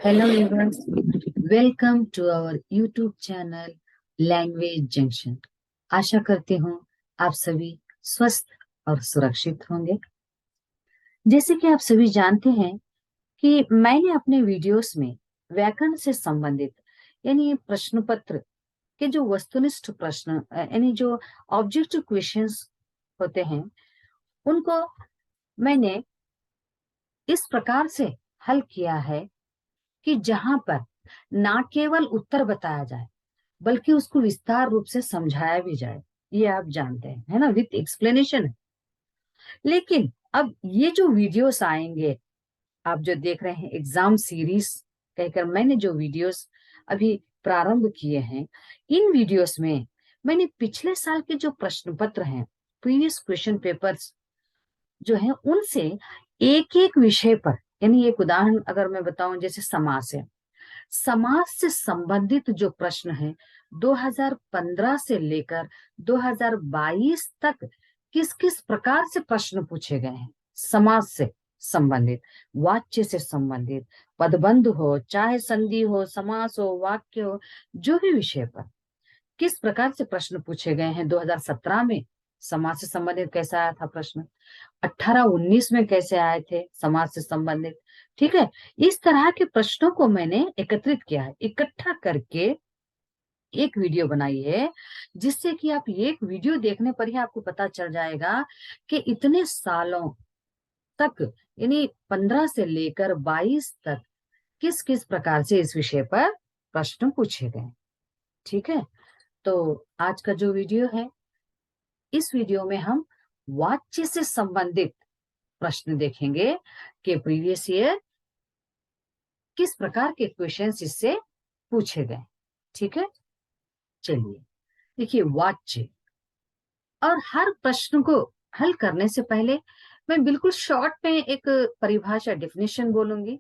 Hello viewers, welcome to our YouTube channel language junction. आशा करती हूँ आप सभी स्वस्थ और सुरक्षित होंगे। जैसे कि आप सभी जानते हैं कि मैंने अपने वीडियोस में व्याकरण से संबंधित यानी प्रश्न पत्र के जो वस्तुनिष्ठ प्रश्न यानी जो ऑब्जेक्टिव क्वेश्चंस होते हैं उनको मैंने इस प्रकार से हल किया है कि जहां पर ना केवल उत्तर बताया जाए बल्कि उसको विस्तार रूप से समझाया भी जाए। ये आप जानते हैं, है ना, विथ एक्सप्लेनेशन है। लेकिन अब ये जो वीडियोस आएंगे, आप जो देख रहे हैं एग्जाम सीरीज कहकर मैंने जो वीडियोस अभी प्रारंभ किए हैं, इन वीडियोस में मैंने पिछले साल के जो प्रश्न पत्र हैं, प्रीवियस क्वेश्चन पेपर्स जो हैं, उनसे एक एक विषय पर, यानी एक उदाहरण अगर मैं बताऊं, जैसे समास है, समाज से संबंधित जो प्रश्न हैं 2015 से लेकर 2022 तक किस किस प्रकार से प्रश्न पूछे गए हैं, समाज से संबंधित, वाच्य से संबंधित, पदबंध हो चाहे संधि हो, समास हो, वाक्य हो, जो भी विषय पर किस प्रकार से प्रश्न पूछे गए हैं। 2017 में समाज से संबंधित कैसा आया था प्रश्न, 18-19 में कैसे आए थे समाज से संबंधित। ठीक है, इस तरह के प्रश्नों को मैंने एकत्रित किया है, इकट्ठा करके एक वीडियो बनाई है, जिससे कि आप एक वीडियो देखने पर ही आपको पता चल जाएगा कि इतने सालों तक, यानी 15 से लेकर 22 तक किस किस प्रकार से इस विषय पर प्रश्न पूछे गए। ठीक है, तो आज का जो वीडियो है, इस वीडियो में हम वाच्य से संबंधित प्रश्न देखेंगे कि प्रीवियस ईयर किस प्रकार के क्वेश्चंस इससे पूछे गए। ठीक है, चलिए देखिए वाच्य। और हर प्रश्न को हल करने से पहले मैं बिल्कुल शॉर्ट में एक परिभाषा, डेफिनेशन बोलूंगी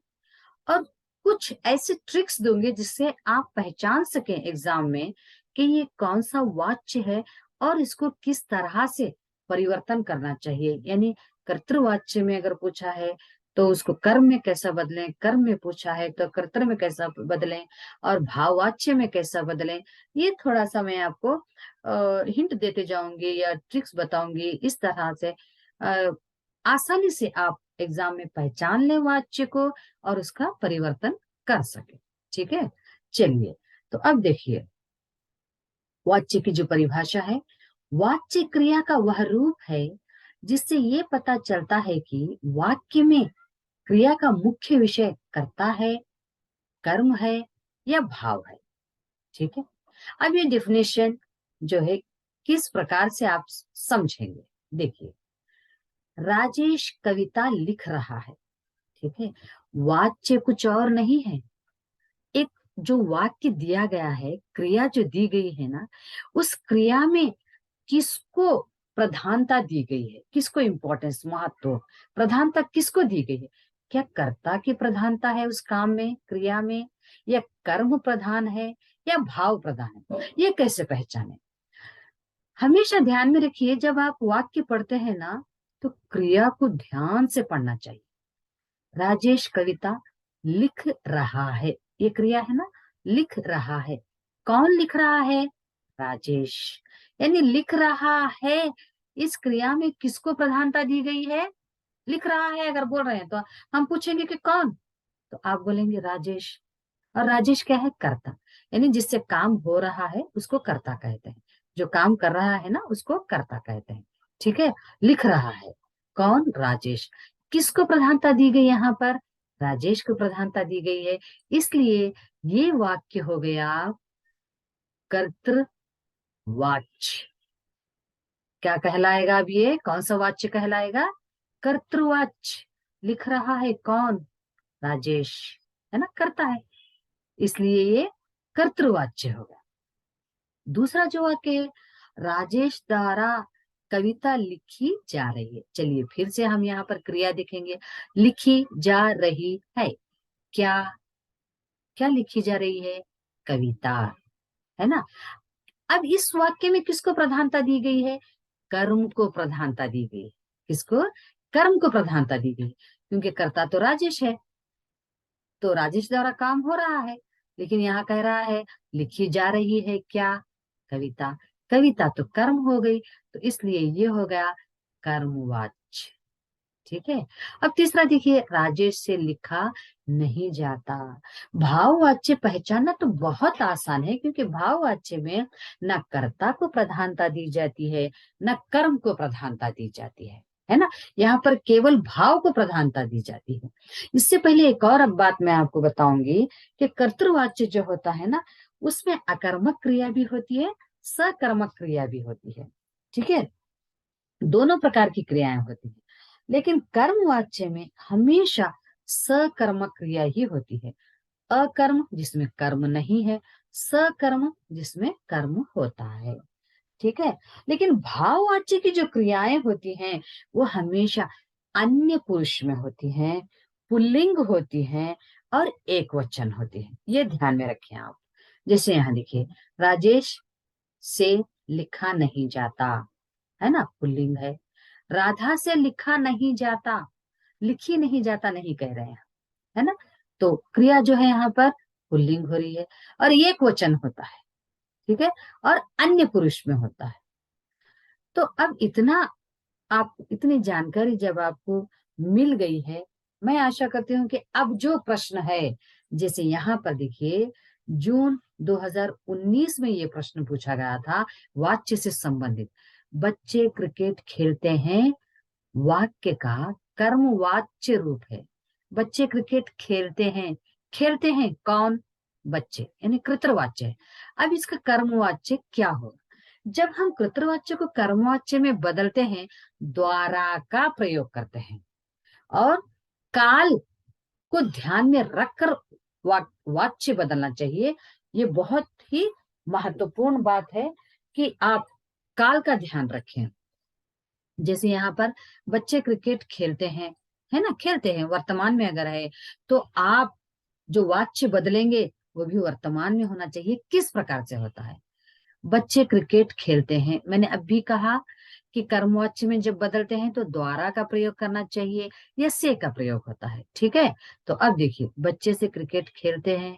और कुछ ऐसे ट्रिक्स दूंगी जिससे आप पहचान सकें एग्जाम में कि ये कौन सा वाच्य है और इसको किस तरह से परिवर्तन करना चाहिए। यानी कर्तृवाच्य में अगर पूछा है तो उसको कर्म में कैसा बदलें, कर्म में पूछा है तो कर्तृ में कैसा बदलें, और भाववाच्य में कैसा बदलें। ये थोड़ा सा मैं आपको हिंट देते जाऊंगी या ट्रिक्स बताऊंगी, इस तरह से आसानी से आप एग्जाम में पहचान लें वाच्य को और उसका परिवर्तन कर सके। ठीक है, चलिए तो अब देखिए वाच्य की जो परिभाषा है, वाच्य क्रिया का वह रूप है जिससे ये पता चलता है कि वाक्य में क्रिया का मुख्य विषय कर्ता है, कर्म है या भाव है। ठीक है, अब ये डेफिनेशन जो है किस प्रकार से आप समझेंगे, देखिए राजेश कविता लिख रहा है। ठीक है, वाच्य कुछ और नहीं है, एक जो वाक्य दिया गया है, क्रिया जो दी गई है ना, उस क्रिया में किसको प्रधानता दी गई है, किसको इंपॉर्टेंस, महत्व, प्रधानता किसको दी गई है। क्या कर्ता की प्रधानता है उस काम में, क्रिया में, या कर्म प्रधान है या भाव प्रधान है, ये कैसे पहचाने। हमेशा ध्यान में रखिए जब आप वाक्य पढ़ते हैं ना, तो क्रिया को ध्यान से पढ़ना चाहिए। राजेश कविता लिख रहा है, ये क्रिया है ना, लिख रहा है। कौन लिख रहा है, राजेश। यानी लिख रहा है, इस क्रिया में किसको प्रधानता दी गई है, लिख रहा है अगर बोल रहे हैं तो हम पूछेंगे कि कौन, तो आप बोलेंगे राजेश। और राजेश क्या है, कर्ता, यानी जिससे काम हो रहा है उसको कर्ता कहते हैं, जो काम कर रहा है ना उसको कर्ता कहते हैं। ठीक है, लिख रहा है कौन, राजेश। किसको प्रधानता दी गई यहाँ पर, राजेश को प्रधानता दी गई है, इसलिए ये वाक्य हो गया कर्तृवाच्य। क्या कहलाएगा, अब ये कौन सा वाच्य कहलाएगा, कर्तृवाच्य। लिख रहा है कौन, राजेश, है ना, करता है, इसलिए ये कर्तृवाच्य होगा। दूसरा जो वाक्य है, राजेश द्वारा कविता लिखी जा रही है। चलिए फिर से हम यहाँ पर क्रिया देखेंगे, लिखी जा रही है, क्या क्या लिखी जा रही है, कविता, है ना। अब इस वाक्य में किसको प्रधानता दी गई है, कर्म को प्रधानता दी गई। किसको, कर्म को प्रधानता दी गई, क्योंकि कर्ता तो राजेश है। तो राजेश द्वारा काम हो रहा है, लेकिन यहाँ कह रहा है लिखी जा रही है क्या? कविता। कविता तो कर्म हो गई, तो इसलिए ये हो गया कर्मवाच्य। ठीक है। अब तीसरा देखिए, राजेश से लिखा नहीं जाता। भाववाच्य पहचानना तो बहुत आसान है, क्योंकि भाववाच्य में न कर्ता को प्रधानता दी जाती है, न कर्म को प्रधानता दी जाती है ना। यहाँ पर केवल भाव को प्रधानता दी जाती है। इससे पहले एक और अब बात मैं आपको बताऊंगी कि कर्तृवाच्य जो होता है ना, उसमें अकर्मक क्रिया भी होती है, सकर्मक क्रिया भी होती है। ठीक है, दोनों प्रकार की क्रियाएं होती है, लेकिन कर्मवाच्य में हमेशा सकर्मक क्रिया ही होती है। अकर्म जिसमें कर्म नहीं है, सकर्म जिसमें कर्म होता है। ठीक है। लेकिन भाववाच्य की जो क्रियाएं होती हैं वो हमेशा अन्य पुरुष में होती हैं, पुल्लिंग होती हैं और एक वचन होती है। ये ध्यान में रखें आप। जैसे यहाँ देखिए, राजेश से लिखा नहीं जाता, है ना, पुल्लिंग है। राधा से लिखा नहीं जाता, लिखी नहीं जाता नहीं कह रहे हैं, है ना। तो क्रिया जो है यहाँ पर पुल्लिंग हो रही है और एक वचन होता है। ठीक है, और अन्य पुरुष में होता है। तो अब इतना, आप इतनी जानकारी जब आपको मिल गई है, मैं आशा करती हूँ कि अब जो प्रश्न है, जैसे यहाँ पर देखिए जून 2019 में ये प्रश्न पूछा गया था वाच्य से संबंधित। बच्चे क्रिकेट खेलते हैं वाक्य का कर्मवाच्य रूप है। बच्चे क्रिकेट खेलते हैं, खेलते हैं कौन? बच्चे, यानी कृतवाच्य है। अब इसका कर्मवाच्य क्या होगा? जब हम कृतवाच्य को कर्मवाच्य में बदलते हैं, द्वारा का प्रयोग करते हैं और काल को ध्यान में रखकर वाच्य बदलना चाहिए। ये बहुत ही महत्वपूर्ण बात है कि आप काल का ध्यान रखें। जैसे यहाँ पर बच्चे क्रिकेट खेलते हैं, है ना, खेलते हैं वर्तमान में अगर है तो आप जो वाच्य बदलेंगे वो भी वर्तमान में होना चाहिए। किस प्रकार से होता है? बच्चे क्रिकेट खेलते हैं, मैंने अभी कहा कि कर्मवाच्य में जब बदलते हैं तो द्वारा का प्रयोग करना चाहिए या से का प्रयोग होता है। ठीक है, तो अब देखिए, बच्चे से क्रिकेट खेलते हैं,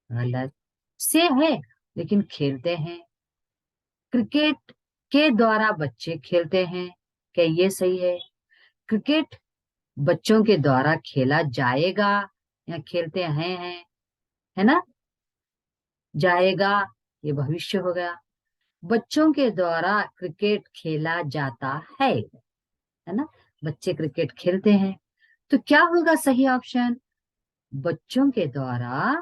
गलत, से है लेकिन खेलते हैं। क्रिकेट के द्वारा बच्चे खेलते हैं, क्या ये सही है? क्रिकेट बच्चों के द्वारा खेला जाएगा या खेलते हैं, है ना, जाएगा ये भविष्य हो गया। बच्चों के द्वारा क्रिकेट खेला जाता है ना, बच्चे क्रिकेट खेलते हैं, तो क्या होगा सही ऑप्शन? बच्चों के द्वारा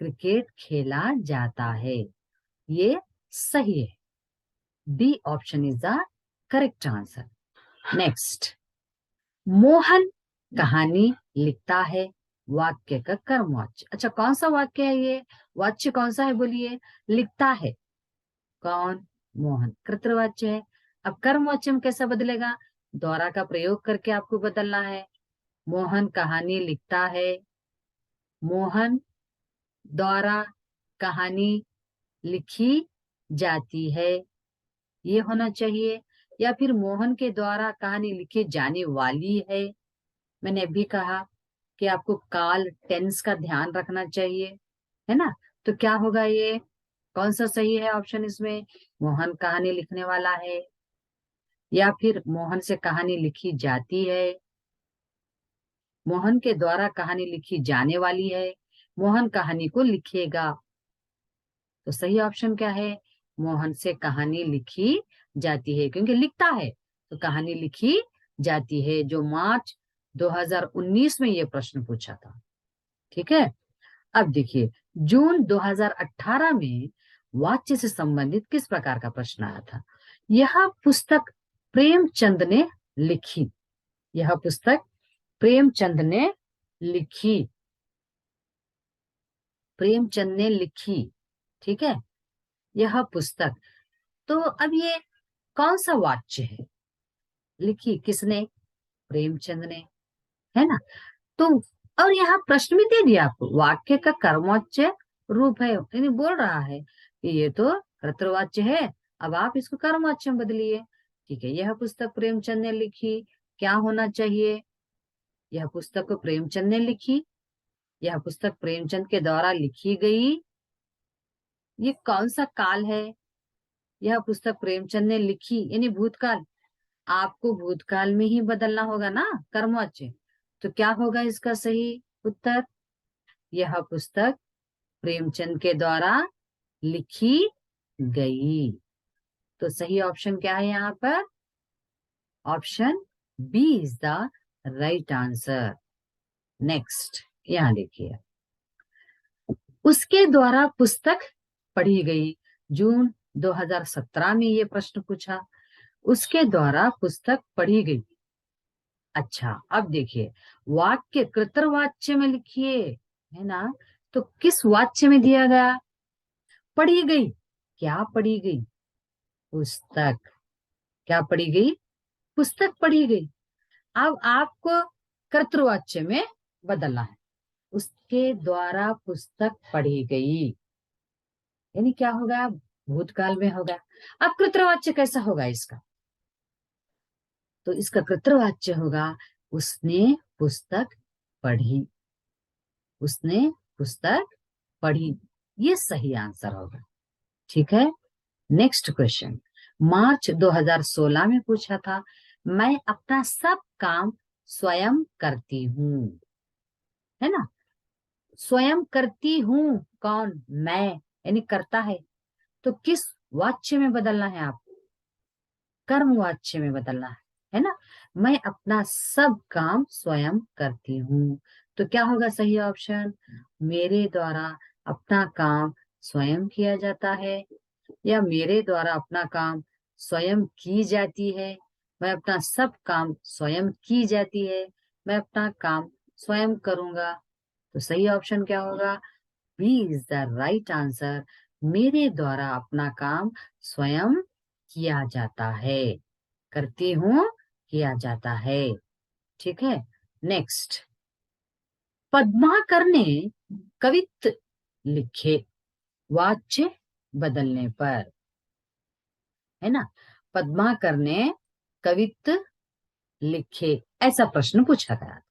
क्रिकेट खेला जाता है, ये सही है। D option is the correct answer. Next, Mohan कहानी लिखता है, वाक्य का कर्मवाच्य। अच्छा, कौन सा वाक्य है ये? वाच्य कौन सा है बोलिए? लिखता है। कौन? मोहन, कृतवाच्य है। अब कर्मवाच्य में कैसा बदलेगा? द्वारा का प्रयोग करके आपको बदलना है। मोहन कहानी लिखता है, मोहन द्वारा कहानी लिखी जाती है, ये होना चाहिए। या फिर मोहन के द्वारा कहानी लिखी जाने वाली है। मैंने अभी कहा कि आपको काल टेंस का ध्यान रखना चाहिए, है ना। तो क्या होगा ये? कौन सा सही है ऑप्शन इसमें? मोहन कहानी लिखने वाला है, या फिर मोहन से कहानी लिखी जाती है, मोहन के द्वारा कहानी लिखी जाने वाली है, मोहन कहानी को लिखेगा। तो सही ऑप्शन क्या है? मोहन से कहानी लिखी जाती है, क्योंकि लिखता है तो कहानी लिखी जाती है, जो मार्च 2019 में ये प्रश्न पूछा था। ठीक है। अब देखिए, जून 2018 में वाच्य से संबंधित किस प्रकार का प्रश्न आया था? यह पुस्तक प्रेमचंद ने लिखी, यह पुस्तक प्रेमचंद ने लिखी, प्रेमचंद ने लिखी। ठीक है, यह पुस्तक। तो अब ये कौन सा वाच्य है? लिखी किसने? प्रेमचंद ने, है ना। तो और यहाँ प्रश्न भी दे दिया आपको, वाक्य का कर्मवाच्य रूप है, यानी बोल रहा है कि ये तो कर्तवाच्य है, अब आप इसको कर्मवाच्य में बदलिए। ठीक है, यह पुस्तक प्रेमचंद ने लिखी, क्या होना चाहिए? यह पुस्तक को प्रेमचंद ने लिखी, यह पुस्तक प्रेमचंद के द्वारा लिखी गई। ये कौन सा काल है? यह पुस्तक प्रेमचंद ने लिखी, यानी भूतकाल। आपको भूतकाल में ही बदलना होगा ना कर्मवाच्य। तो क्या होगा इसका सही उत्तर? यह पुस्तक प्रेमचंद के द्वारा लिखी गई। तो सही ऑप्शन क्या है यहाँ पर? Option B is the right answer. Next यहाँ देखिए, उसके द्वारा पुस्तक पढ़ी गई। जून 2017 में ये प्रश्न पूछा, उसके द्वारा पुस्तक पढ़ी गई। अच्छा, अब देखिए, वाक्य कृतवाच्य में लिखिए, है ना? तो किस वाच्य में दिया गया? पढ़ी गई। क्या पढ़ी गई? पुस्तक। क्या पढ़ी गई? पुस्तक पढ़ी गई। अब आपको कर्तृवाच्य में बदलना है। उसके द्वारा पुस्तक पढ़ी गई, यानी क्या होगा? भूतकाल में होगा। अब कृतवाच्य कैसा होगा इसका? तो इसका कृतवाच्य होगा उसने पुस्तक पढ़ी। उसने पुस्तक पढ़ी, ये सही आंसर होगा। ठीक है। नेक्स्ट क्वेश्चन, मार्च 2016 में पूछा था, मैं अपना सब काम स्वयं करती हूँ, है ना? स्वयं करती हूँ, कौन? मैं, यानी करता है। तो किस वाच्य में बदलना है आपको? कर्म वाच्य में बदलना है ना? मैं अपना सब काम स्वयं करती हूँ। तो क्या होगा सही ऑप्शन? मेरे द्वारा अपना काम स्वयं किया जाता है, या मेरे द्वारा अपना काम स्वयं की जाती है। मैं अपना सब काम स्वयं की जाती है, मैं अपना काम स्वयं करूंगा। तो सही ऑप्शन क्या होगा? B is the right answer. मेरे द्वारा अपना काम स्वयं किया जाता है, करती हूँ, किया जाता है। ठीक है। नेक्स्ट, पद्माकर ने कवित्त लिखे वाच्य बदलने पर, है ना? पद्माकर ने कवित्त लिखे, ऐसा प्रश्न पूछा गया था।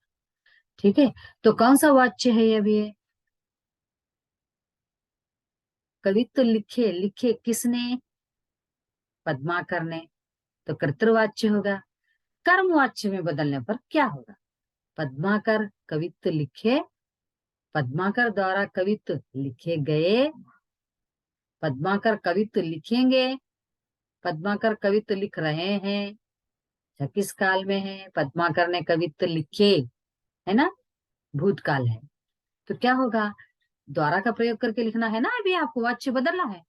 ठीक है। तो कौन सा वाच्य है ये भी? कवित्त लिखे, लिखे किसने? पद्माकर ने। तो कर्तृवाच्य होगा। कर्मवाच्य में बदलने पर क्या होगा? पद्माकर कवित्त लिखे, पद्माकर द्वारा कवित्त लिखे गए, पद्माकर कवित्त लिखेंगे, पद्माकर कवित्त लिख रहे हैं, या किस काल में है? पद्माकर ने कवित्त लिखे, है ना? भूतकाल है। तो क्या होगा? द्वारा का प्रयोग करके लिखना है ना, अभी आपको वाच्य बदलना है।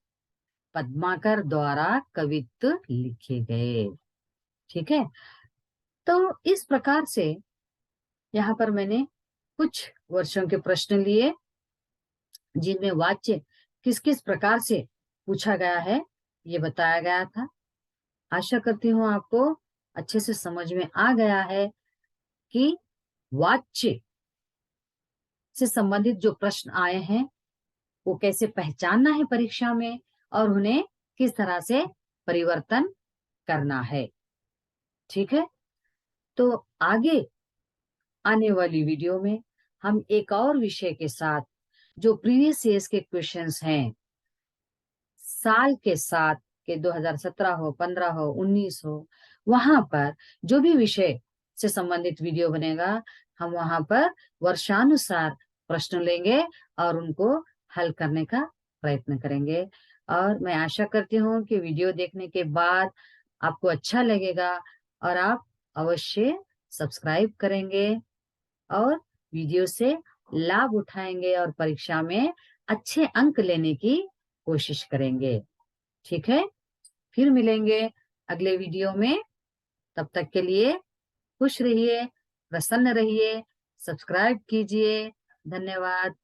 पद्माकर द्वारा कवित्त लिखे गए। ठीक है। तो इस प्रकार से यहाँ पर मैंने कुछ वर्षों के प्रश्न लिए, जिनमें वाच्य किस किस प्रकार से पूछा गया है ये बताया गया था। आशा करती हूँ आपको अच्छे से समझ में आ गया है कि वाच्य से संबंधित जो प्रश्न आए हैं वो कैसे पहचानना है परीक्षा में, और उन्हें किस तरह से परिवर्तन करना है। ठीक है। तो आगे आने वाली वीडियो में हम एक और विषय के साथ, जो प्रीवियस ईयर्स के क्वेश्चंस हैं, साल के साथ के 2017 हो, 15 हो, 19 हो, वहां पर जो भी विषय से संबंधित वीडियो बनेगा, हम वहां पर वर्षानुसार प्रश्न लेंगे और उनको हल करने का प्रयत्न करेंगे। और मैं आशा करती हूँ कि वीडियो देखने के बाद आपको अच्छा लगेगा और आप अवश्य सब्सक्राइब करेंगे और वीडियो से लाभ उठाएंगे और परीक्षा में अच्छे अंक लेने की कोशिश करेंगे। ठीक है। फिर मिलेंगे अगले वीडियो में। तब तक के लिए खुश रहिए, प्रसन्न रहिए, सब्सक्राइब कीजिए। धन्यवाद।